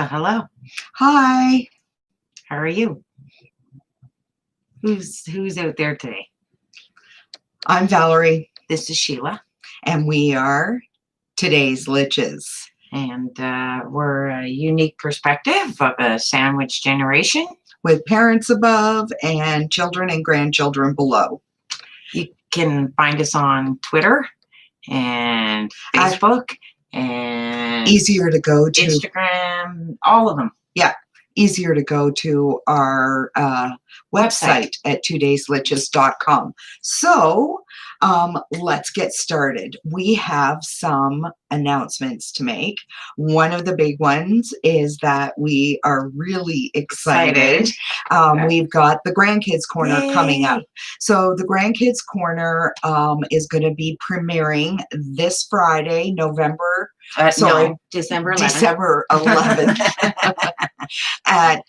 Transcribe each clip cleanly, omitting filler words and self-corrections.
Hello. Hi, How are you? Who's out there today? I'm Valerie, This is Sheila, and we are today's Liches. and we're a unique perspective of a sandwich generation. With parents above and children and grandchildren below. You can find us on Twitter and Facebook and Easier to go to Instagram, all of them. Yeah, easier to go to our website at twodaysliches.com. So let's get started. We have some announcements to make. One of the big ones is that we are really excited. We've got the Grandkids Corner coming up. So the Grandkids Corner is going to be premiering this Friday, December 11th. December 11th. At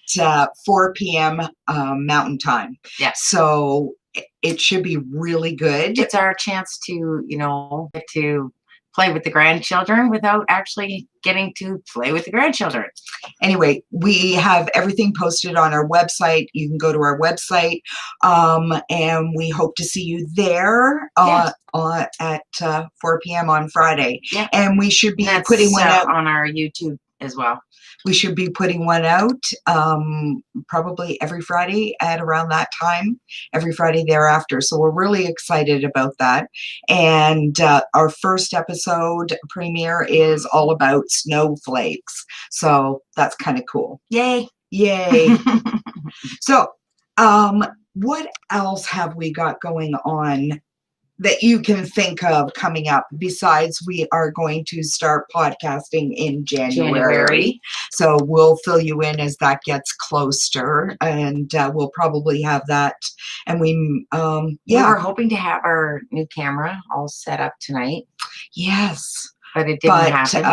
4 p.m. Mountain Time. Yeah. So it should be really good. It's our chance to, get to play with the grandchildren without actually getting to play with the grandchildren. Anyway, we have everything posted on our website. You can go to our website, and we hope to see you there at 4 p.m. on Friday. Yeah. And we should be putting one out on our YouTube as well. We should be putting one out probably every Friday at around that time, every Friday thereafter. So we're really excited about that. And our first episode premiere is all about snowflakes. So that's kind of cool. Yay. Yay. So what else have we got going on that you can think of coming up besides we are going to start podcasting in January. So we'll fill you in as that gets closer, and we'll probably have that. And we were hoping to have our new camera all set up tonight. Yes. But it didn't happen.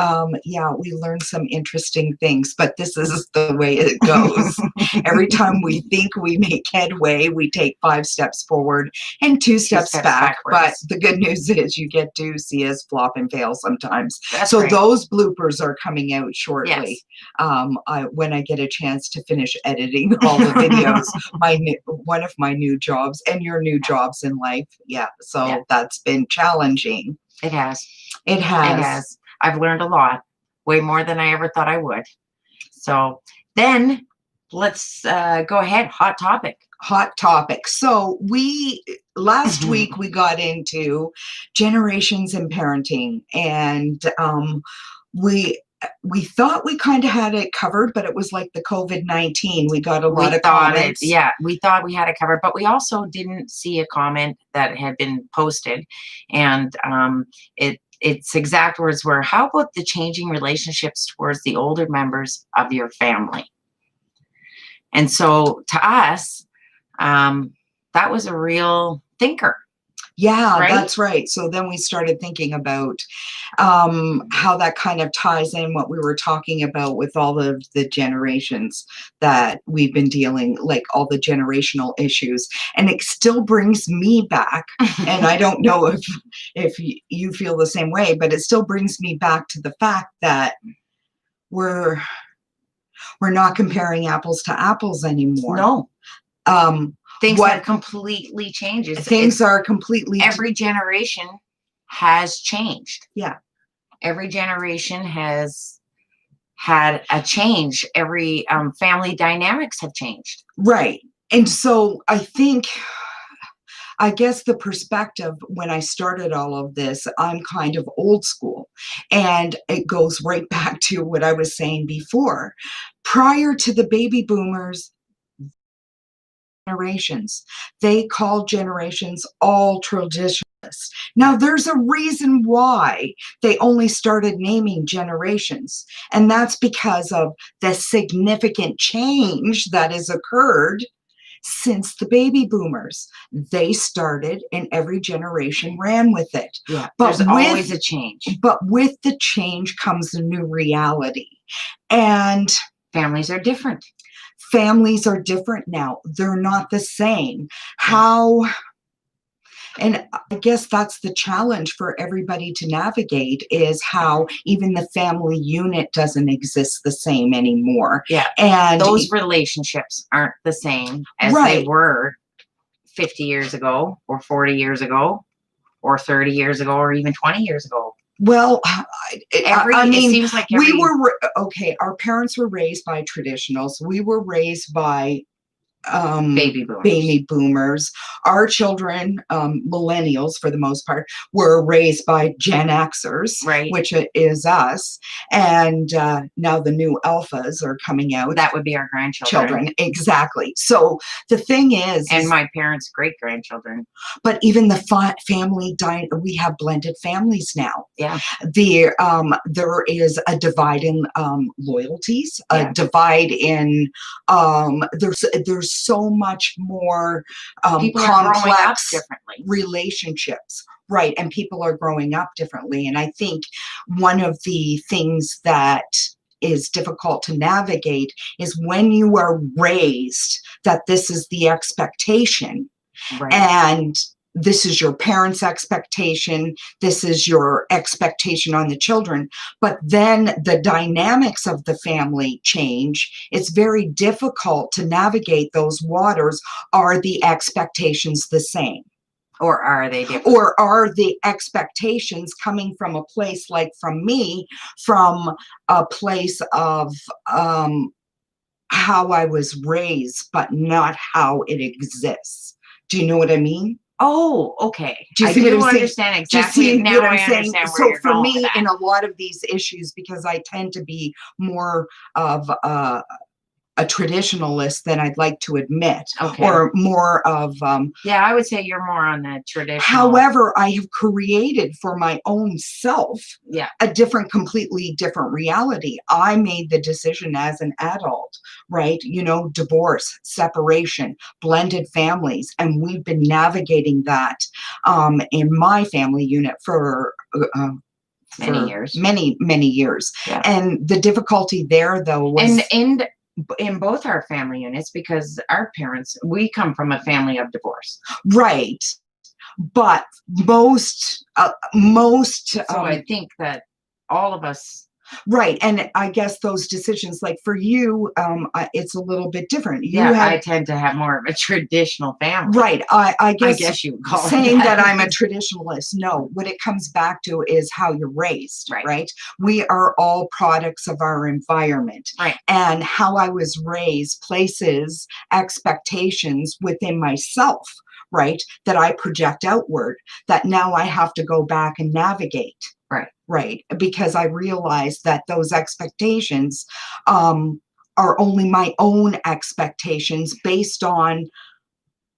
We learned some interesting things, but this is the way it goes. Every time we think we make headway, we take 5 steps forward and 2 steps back. But the good news is you get to see us flop and fail sometimes. So those bloopers are coming out shortly. Yes. When I get a chance to finish editing all the videos, one of my new jobs and your new jobs in life. So that's been challenging. It has. It has. I've learned a lot, way more than I ever thought I would. So then let's go ahead. Hot topic. Hot topic. So last week we got into generations in parenting, and we thought we kind of had it covered, but it was like the COVID-19. We got a lot of comments. We thought we had it covered, but we also didn't see a comment that had been posted. And its exact words were, how about the changing relationships towards the older members of your family? And so to us, that was a real thinker. Yeah, right? That's right. So then we started thinking about how that kind of ties in what we were talking about with all of the generations that we've been dealing, like all the generational issues. And it still brings me back, and I don't know if you feel the same way, but it still brings me back to the fact that we're not comparing apples to apples anymore. No. Things have completely changed. Things are completely... Every generation has changed. Yeah. Every generation has had a change. Every family dynamics have changed. Right. And so I guess the perspective when I started all of this, I'm kind of old school. And it goes right back to what I was saying before. Prior to the baby boomers, generations. They call generations all traditionalists. Now, there's a reason why they only started naming generations, and that's because of the significant change that has occurred since the baby boomers. They started, and every generation ran with it. Yeah, but there's always a change. But with the change comes a new reality, and families are different. Families are different now. They're not the same. How And I guess that's the challenge for everybody to navigate, is how even the family unit doesn't exist the same anymore. Yeah. And those relationships aren't the same as they right. were 50 years ago or 40 years ago or 30 years ago or even 20 years ago. Well, It mean, seems like we were okay. Our parents were raised by traditionals. We were raised by baby boomers. Our children, millennials for the most part, were raised by Gen Xers, right, which is us. And now the new alphas are coming out. That would be our grandchildren. Exactly. So the thing and my parents' great grandchildren. But even the family we have blended families now. Yeah. There is a divide in loyalties, a divide in there's so much more complex relationships. Right. And people are growing up differently. And I think one of the things that is difficult to navigate is when you are raised that this is the expectation. Right. And this is your parents' expectation. This is your expectation on the children. But then the dynamics of the family change. It's very difficult to navigate those waters. Are the expectations the same? Or are they different? Or are the expectations coming from a place like from me, from a place of how I was raised, but not how it exists? Do you know what I mean? Oh, okay. Do you see what I'm saying? Understand exactly. Now I understand so for me, in a lot of these issues, because I tend to be more of a traditionalist than I'd like to admit, or more of yeah, I would say you're more on the traditional. However, I have created for my own self a completely different reality. I made the decision as an adult, right? You know, divorce, separation, blended families, and we've been navigating that in my family unit for many years. Yeah. And the difficulty there, though, was and in both our family units, because our parents, we come from a family of divorce. Right. But most, so I think that all of us. Right. And I guess those decisions, like for you, it's a little bit different. I tend to have more of a traditional family. Right. I guess you would call saying that I'm a traditionalist. No, what it comes back to is how you're raised. Right. We are all products of our environment. Right. And how I was raised places expectations within myself, right, that I project outward, that now I have to go back and navigate. Right. Because I realized that those expectations are only my own expectations based on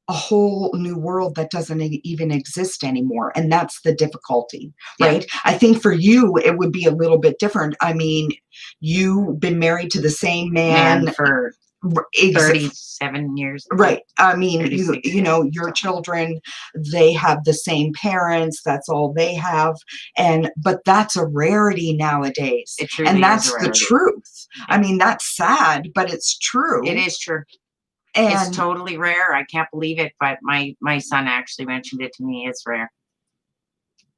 a whole new world that doesn't even exist anymore. And that's the difficulty, right? Yeah. I think for you, it would be a little bit different. I mean, you've been married to the same man for 37 years. Right. I mean, you know, your children, they have the same parents. That's all they have. But that's a rarity nowadays. It truly and that's is the truth. I mean, that's sad, but it's true. It is true. And it's totally rare. I can't believe it. But my son actually mentioned it to me. It's rare.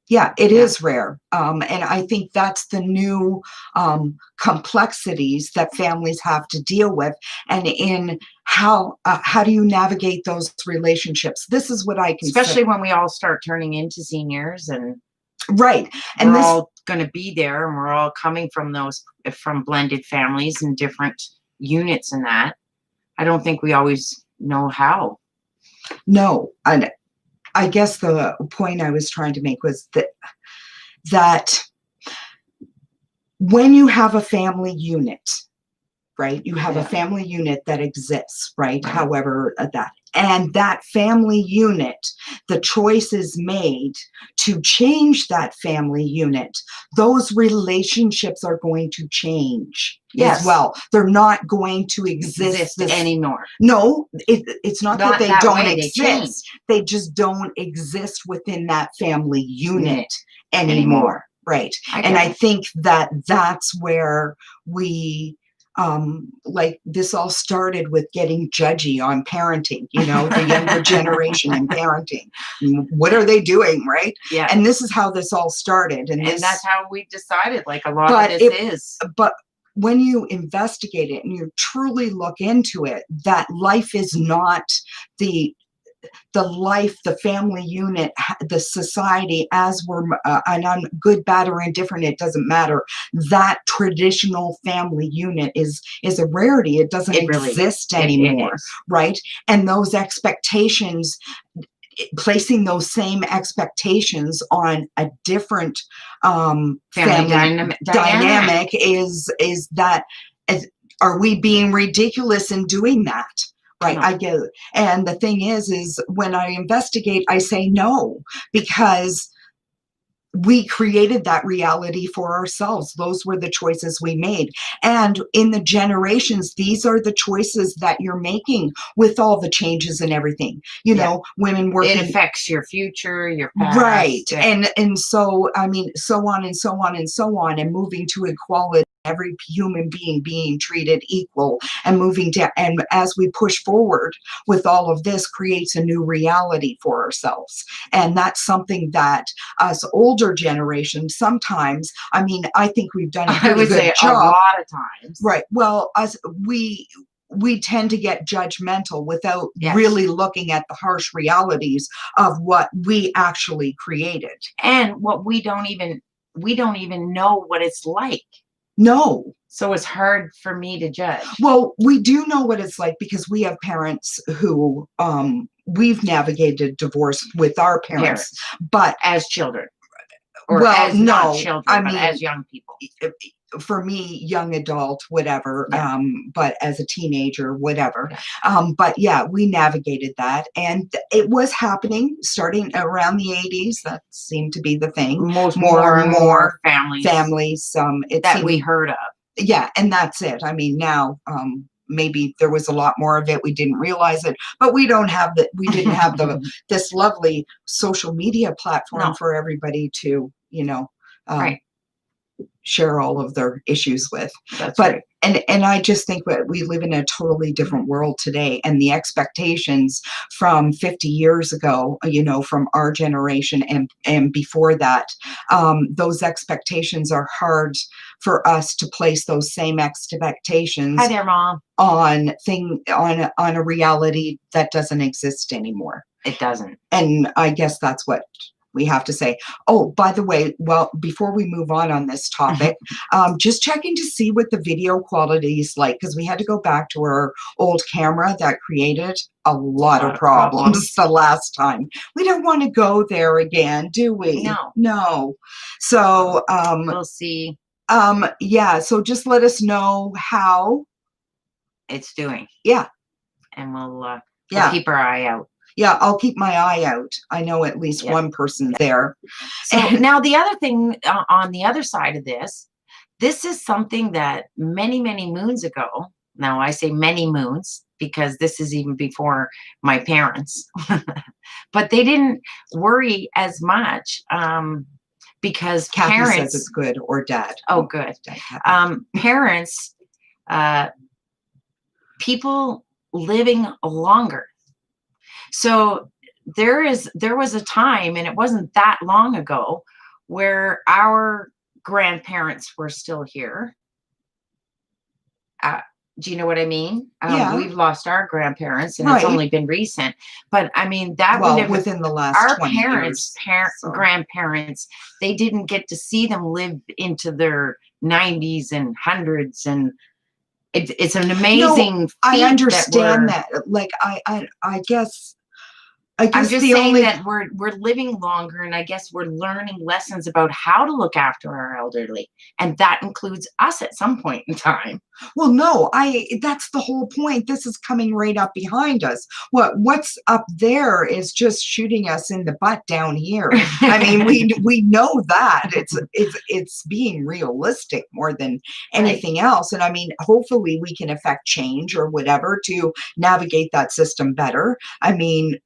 Yeah, it is rare. And I think that's the new complexities that families have to deal with. And in how do you navigate those relationships? This is what I can Especially when we all start turning into seniors and right. And we're all going to be there, and we're all coming from blended families and different units and that. I don't think we always know how. No. And I guess the point I was trying to make was that when you have a family unit, right, you have a family unit that exists, right? However, and that family unit, the choice is made to change that family unit. Those relationships are going to change as well. They're not going to exist anymore. No, it's not that they don't exist. They just don't exist within that family unit anymore. Right. And I think that that's where we like this all started with getting judgy on parenting, the younger generation in parenting. What are they doing, right? Yeah. And this is how this all started. And this, that's how we decided, like, a lot of this is. But when you investigate it and you truly look into it, that life is not the life, the family unit, the society as we're, and on good, bad, or indifferent, it doesn't matter. That traditional family unit is a rarity. It doesn't exist anymore, right? And those expectations, placing those same expectations on a different family dynamic is that, are we being ridiculous in doing that? Right. I get it. And the thing is when I investigate, I say no, because we created that reality for ourselves. Those were the choices we made. And in the generations, these are the choices that you're making with all the changes and everything. Women working. It affects your future, your past. Right. And so, I mean, so on and so on and so on, and moving to equality, every human being treated equal, and moving to, and as we push forward with all of this, creates a new reality for ourselves. And that's something that us older generations sometimes, I mean, I think we've done a pretty good job. A lot of times. Right. Well, we tend to get judgmental without really looking at the harsh realities of what we actually created. And what we don't even know what it's like. No. So it's hard for me to judge. Well, we do know what it's like because we have parents who we've navigated divorce with our parents. But as children. Or as not children, but as young people. For me, young adult, whatever, but as a teenager, whatever. But yeah, we navigated that. And it was happening starting around the 80s. That seemed to be the thing. More and more families that we heard of. Yeah, and that's it. I mean, now maybe there was a lot more of it. We didn't realize it, but we didn't have this lovely social media platform for everybody to, share all of their issues with. And I just think that we live in a totally different world today, and the expectations from 50 years ago, from our generation and before that, those expectations are hard for us to place those same expectations. Hi there, Mom. On a reality that doesn't exist anymore. It doesn't. And I guess that's what we have to say. Oh, by the way, well, before we move on this topic, just checking to see what the video quality is like, because we had to go back to our old camera that created a lot of problems the last time. We don't want to go there again, do we? No. So we'll see. Yeah, so just let us know how it's doing. Yeah. And we'll keep our eye out. Yeah, I'll keep my eye out. I know at least one person there. So now the other thing on the other side of this is something that many, many moons ago, now I say many moons because this is even before my parents, but they didn't worry as much because Kathy parents says it's good, or dad. Oh, good. Parents, people living longer. So there was a time, and it wasn't that long ago, where our grandparents were still here. Do you know what I mean? Yeah. We've lost our grandparents, and it's only been recent. But I mean, within the last 20 years. Grandparents, they didn't get to see them live into their 90s and hundreds, and it's an amazing feat. I understand that. Like I guess I'm just saying that we're living longer, and I guess we're learning lessons about how to look after our elderly, and that includes us at some point in time. Well, no, that's the whole point. This is coming right up behind us. What's up there is just shooting us in the butt down here. I mean, we know that it's being realistic more than anything else. And I mean, hopefully we can affect change or whatever to navigate that system better. I mean,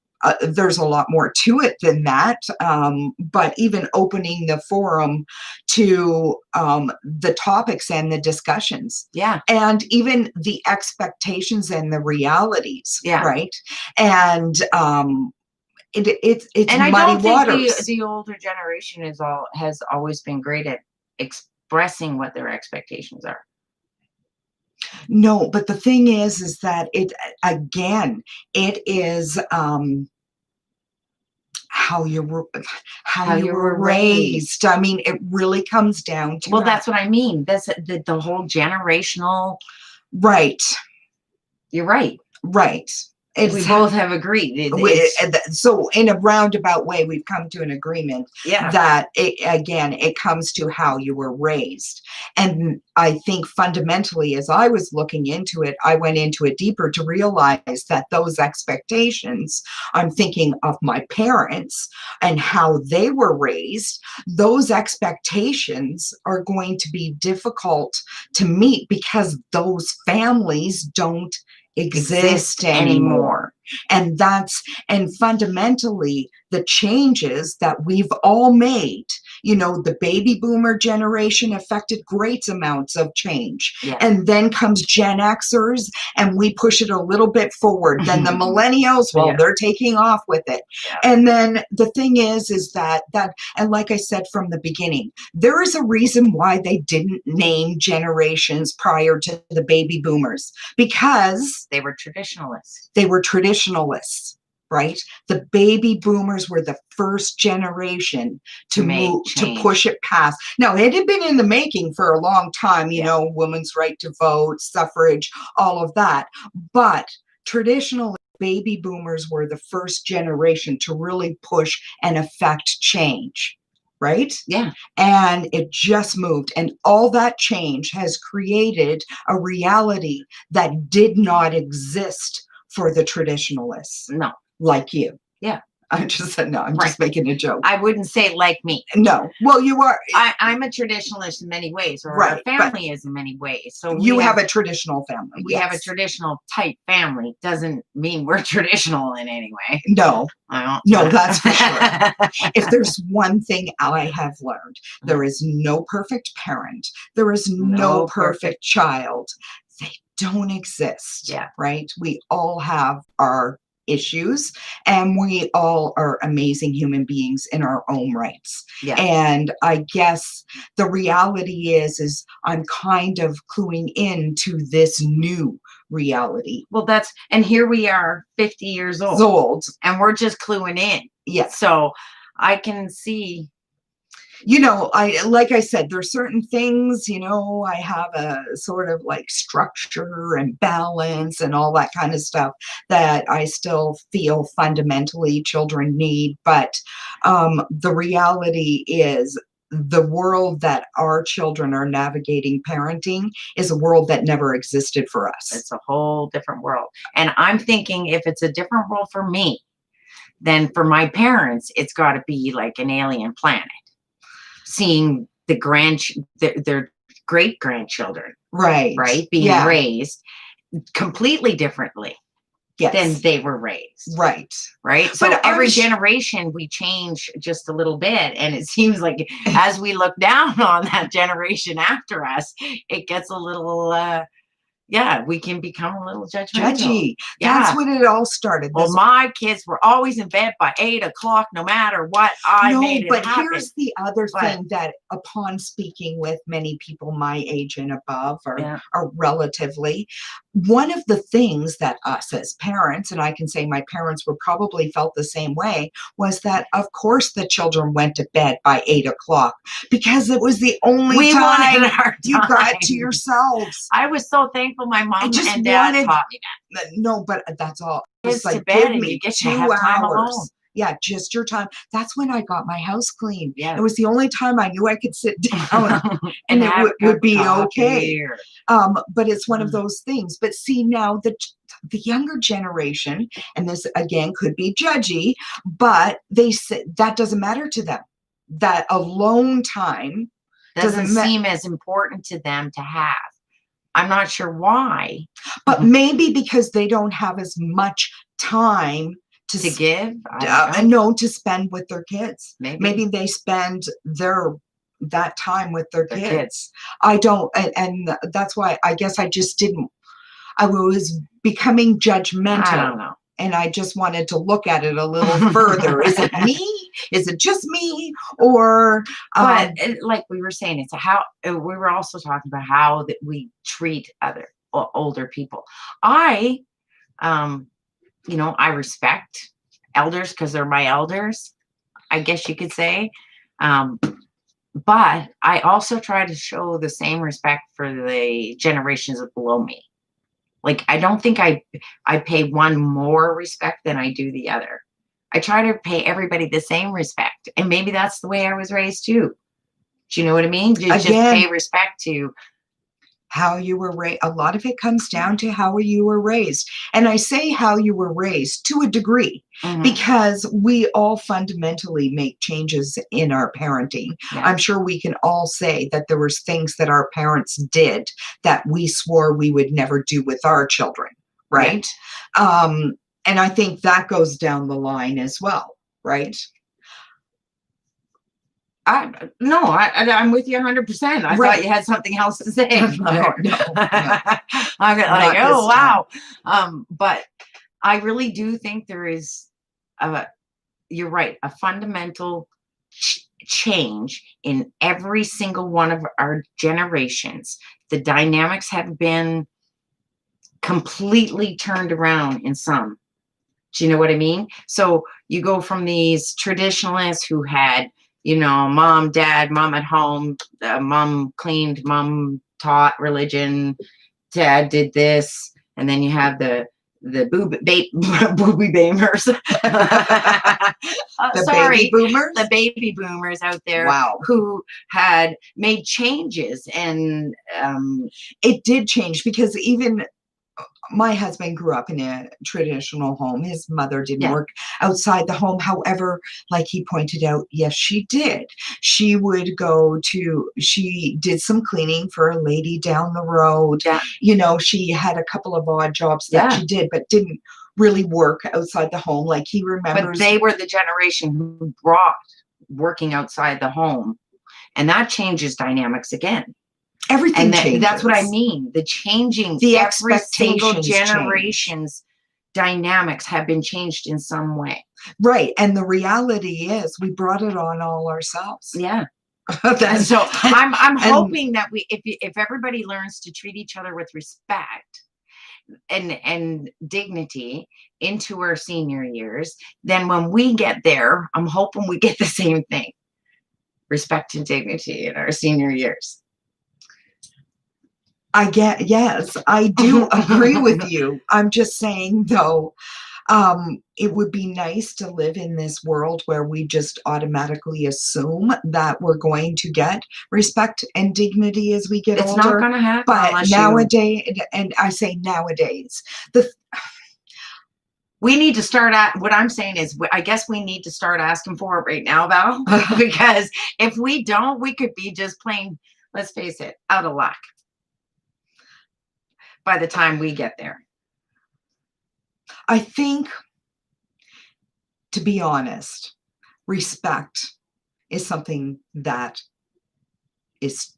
there's a lot more to it than that. But even opening the forum to the topics and the discussions. Yeah. And even the expectations and the realities. Yeah. Right. And it's and I muddy don't think waters. the older generation has always been great at expressing what their expectations are. No, but the thing is that it, again, it is how you were raised. I mean, it really comes down to well, that's what I mean. That's the whole generational. Right. You're right. Right. We both have agreed. So in a roundabout way, we've come to an agreement that it comes to how you were raised. And I think fundamentally, as I was looking into it, I went into it deeper to realize that those expectations, I'm thinking of my parents and how they were raised, those expectations are going to be difficult to meet because those families don't exist anymore. And fundamentally the changes that we've all made, the baby boomer generation affected great amounts of change. And then comes Gen Xers and we push it a little bit forward. Then the millennials, they're taking off with it. And then the thing is that, and like I said from the beginning, there is a reason why they didn't name generations prior to the baby boomers, because they were traditionalists. Right? The baby boomers were the first generation to push it past. Now, it had been in the making for a long time, women's right to vote, suffrage, all of that. But traditionally, baby boomers were the first generation to really push and affect change. Right? Yeah. And it just moved. And all that change has created a reality that did not exist for the traditionalists. No. Like you. Yeah. I just said, no, I'm just making a joke. I wouldn't say like me. No. Well, you are. I'm a traditionalist in many ways, or our family is in many ways. So you have a traditional family. We have a traditional type family. Doesn't mean we're traditional in any way. No. No, that's for sure. If there's one thing I have learned, there is no perfect parent. There is no perfect child. They don't exist. Yeah. Right? We all have our issues and we all are amazing human beings in our own rights. Yeah. And I guess the reality is I'm kind of cluing into this new reality. Well, and here we are 50 years old and we're just cluing in. Yeah. So I can see, like I said, there's certain things, I have a sort of like structure and balance and all that kind of stuff that I still feel fundamentally children need. But the reality is the world that our children are navigating parenting is a world that never existed for us. It's a whole different world. And I'm thinking if it's a different world for me, then for my parents, it's got to be like an alien planet. Seeing their great grandchildren, right, being raised completely differently than they were raised, right. So but every generation we change just a little bit, and it seems like as we look down on that generation after us, it gets a little. We can become a little judgy. That's when it all started. Well, my kids were always in bed by 8 o'clock, no matter what made it happen. Here's the other thing that upon speaking with many people my age and above or relatively, one of the things that us as parents, and I can say my parents were probably felt the same way, was that of course the children went to bed by 8 o'clock because it was the only time you got to yourselves. I was so thankful my mom and dad taught me that. No, but that's all. It's like, give me 2 hours. Yeah, just your time. That's when I got my house clean. Yeah. It was the only time I knew I could sit down and it would be okay. But it's one of those things. But see, now the younger generation, and this again could be judgy, but they say that doesn't matter to them. That alone time doesn't seem as important to them to have. I'm not sure why. But maybe because they don't have as much time To give? I don't know. No, to spend with their kids. Maybe. Maybe they spend that time with their Their kids. kids. I don't, and that's why I guess I just didn't. I was becoming judgmental. I don't know. And I just wanted to look at it a little further. Is it me? Is it just me? Or But like we were saying, it's how we were also talking about how that we treat other older people. I I respect elders because they're my elders, I guess you could say. But I also try to show the same respect for the generations below me. Like, I don't think I pay one more respect than I do the other. I try to pay everybody the same respect, and maybe that's the way I was raised too. Do you know what I mean? Just pay respect to how you were raised. A lot of it comes down to how you were raised. And I say how you were raised to a degree, because we all fundamentally make changes in our parenting. Yeah. I'm sure we can all say that there was things that our parents did that we swore we would never do with our children, right? And I think that goes down the line as well, right? I'm with you 100%. I thought you had something else to say. No. I'm like, oh wow. But I really do think there is you're right, a fundamental change in every single one of our generations. The dynamics have been completely turned around in some. Do you know what I mean? So you go from these traditionalists who had, mom, dad, mom at home, mom cleaned, mom taught religion, dad did this, and then you have the booby boomers. Baby boomers? The baby boomers out there, wow, who had made changes, and it did change, because even my husband grew up in a traditional home. His mother didn't work outside the home. However, like he pointed out, yes, she did. She did some cleaning for a lady down the road. Yeah. She had a couple of odd jobs that she did, but didn't really work outside the home. Like he remembers. But they were the generation who brought working outside the home. And that changes dynamics again. Everything changes. That's what I mean. The changing, every single generation's dynamics have been changed in some way. Right. And the reality is we brought it on all ourselves. Yeah. So I'm hoping that if everybody learns to treat each other with respect and dignity into our senior years, then when we get there, I'm hoping we get the same thing. Respect and dignity in our senior years. Yes, I do agree with you. I'm just saying, though, it would be nice to live in this world where we just automatically assume that we're going to get respect and dignity as we get older. It's not going to happen. But nowadays, and I say nowadays, we need to start what I'm saying is, I guess we need to start asking for it right now, Val, because if we don't, we could be just plain, let's face it, out of luck by the time we get there. I think, to be honest, respect is something that that's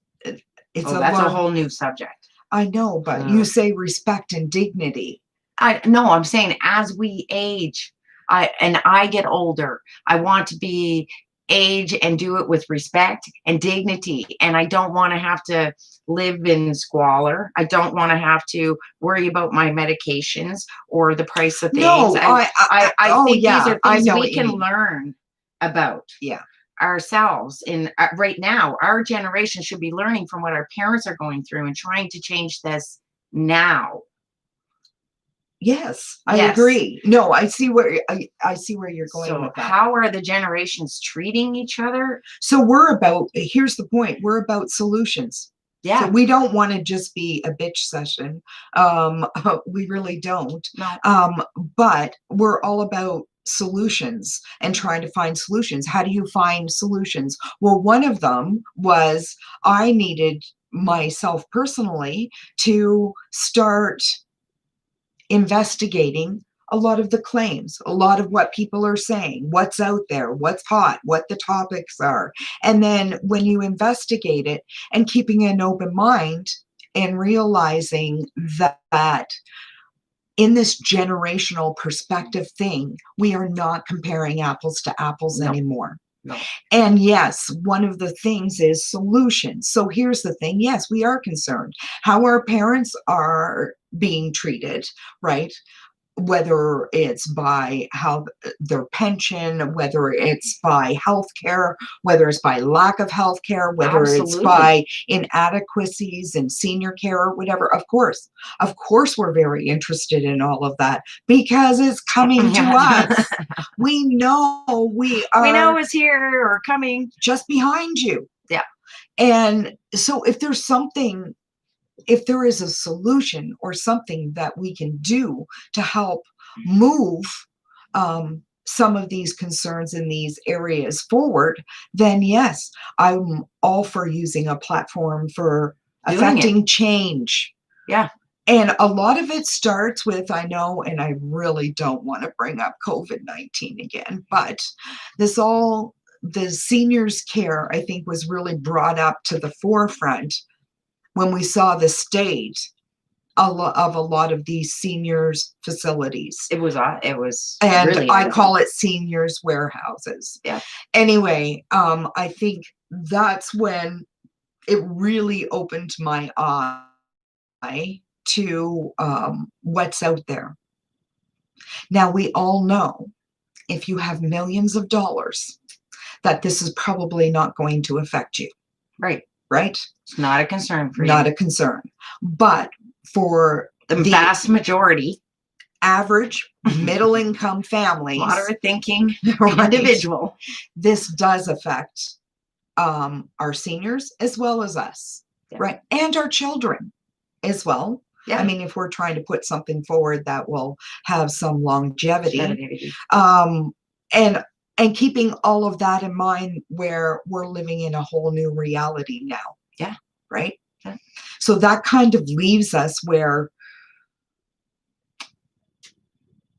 a whole new subject. I know, but you say respect and dignity. I'm saying as we age, I get older, I want to be age and do it with respect and dignity. And I don't want to have to live in squalor. I don't want to have to worry about my medications or the price of things. I think these are things we can learn about ourselves. In right now, our generation should be learning from what our parents are going through and trying to change this now. Yes, I agree. No, I see where you're going with that. How are the generations treating each other? So here's the point. We're about solutions. Yeah. So we don't want to just be a bitch session. We really don't. No. But we're all about solutions and trying to find solutions. How do you find solutions? Well, one of them was I needed myself personally to start investigating a lot of the claims, a lot of what people are saying, what's out there, what's hot, what the topics are. And then when you investigate it and keeping an open mind and realizing that in this generational perspective thing, we are not comparing apples to apples anymore. No. And yes, one of the things is solutions. So here's the thing. Yes, we are concerned how our parents are being treated, right? Whether it's by how their pension, whether it's by healthcare, whether it's by lack of healthcare, whether it's by inadequacies in senior care or whatever. Of course, we're very interested in all of that because it's coming to us. We know we know it's here or coming just behind you. Yeah. And so if there's something, if there is a solution or something that we can do to help move some of these concerns in these areas forward, then yes, I'm all for using a platform for affecting change. Yeah. And a lot of it starts with, I know, and I really don't want to bring up COVID-19 again, but the seniors care, I think, was really brought up to the forefront when we saw the state of a lot of these seniors facilities. It was and really I call it seniors warehouses. Yeah. Anyway, I think that's when it really opened my eye to what's out there. Now, we all know if you have millions of dollars, that this is probably not going to affect you. Right. Right? It's not a concern for you. Not a concern. But for the vast majority, average middle-income families, moderate thinking individual, this does affect our seniors as well as us, right? And our children as well. Yeah. I mean, if we're trying to put something forward that will have some longevity. And keeping all of that in mind, where we're living in a whole new reality now. Yeah. Right? Yeah. So that kind of leaves us where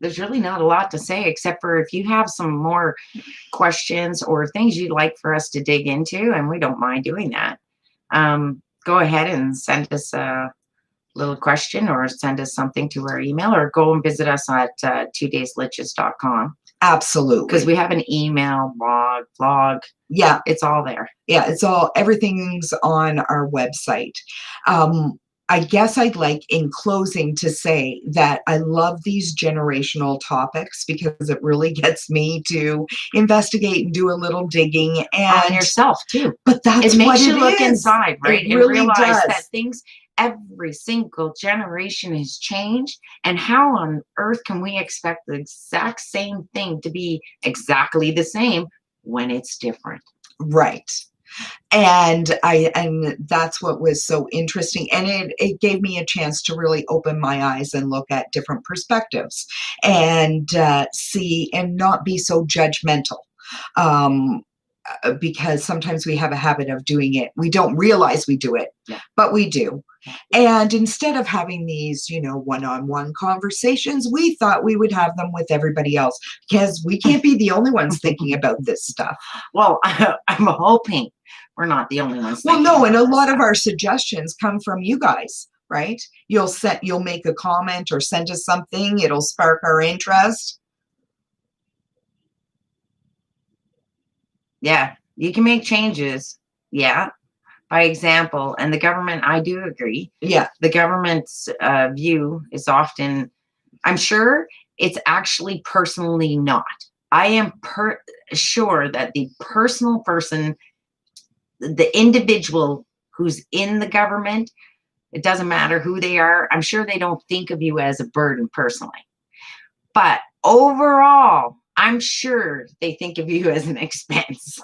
there's really not a lot to say, except for if you have some more questions or things you'd like for us to dig into, and we don't mind doing that, go ahead and send us a little question or send us something to our email, or go and visit us at 2daysliches.com. Absolutely. Because we have an email, blog. Yeah. It's all there. Yeah, everything's on our website. I guess I'd like in closing to say that I love these generational topics because it really gets me to investigate and do a little digging and on yourself too. But that's it makes what you look inside, right? It really and realize does. That things, every single generation has changed, and how on earth can we expect the exact same thing to be exactly the same when it's different? Right. And that's what was so interesting. And it gave me a chance to really open my eyes and look at different perspectives and see and not be so judgmental. Because sometimes we have a habit of doing it. We don't realize we do it, but we do. And instead of having these, one-on-one conversations, we thought we would have them with everybody else because we can't be the only ones thinking about this stuff. Well, I'm hoping we're not the only ones. Well, no, and a lot of our suggestions come from you guys, right? You'll make a comment or send us something. It'll spark our interest. Yeah, you can make changes. Yeah. By example, and the government, I do agree. Yeah. The government's view is often, I'm sure it's actually personally not. I am sure that the personal person, the individual who's in the government, it doesn't matter who they are, I'm sure they don't think of you as a burden personally. But overall, I'm sure they think of you as an expense.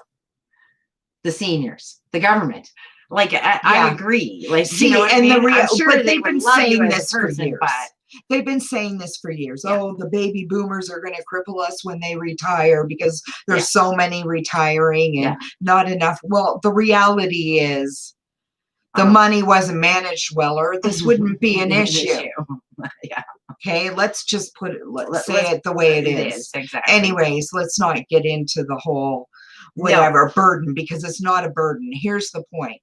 The seniors, the government. Like, I agree. Like, see, you know and I'm sure but they've been saying this for years. But they've been saying this for years. Yeah. Oh, the baby boomers are going to cripple us when they retire because there's so many retiring and not enough. Well, the reality is the money wasn't managed well, or this wouldn't be an issue. Yeah. Okay, let's just let's say let's it the way it is. exactly. Anyways, let's not get into the whole whatever burden, because it's not a burden. Here's the point.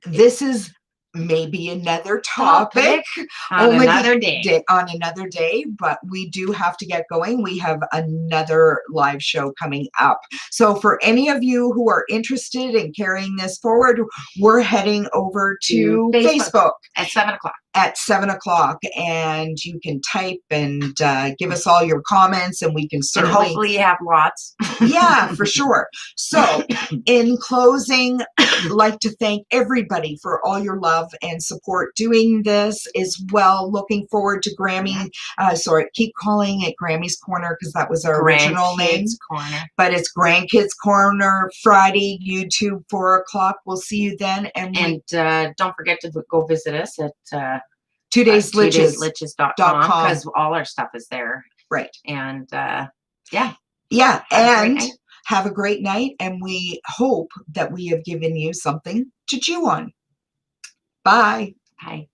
This is maybe another topic on another day. On another day, but we do have to get going. We have another live show coming up. So for any of you who are interested in carrying this forward, we're heading over to Facebook at 7:00. At 7:00, and you can type and give us all your comments, and we can certainly, and hopefully you have lots. Yeah, for sure. So in closing, I'd like to thank everybody for all your love and support doing this as well. Looking forward to Grammy. Keep calling it Grammy's Corner, because that was our original name. Corner. But it's Grandkids Corner, Friday, YouTube, 4:00. We'll see you then. And don't forget to go visit us at 2daysliches.com, because all our stuff is there. Right. And yeah, and have a great night, and we hope that we have given you something to chew on. Bye. Bye.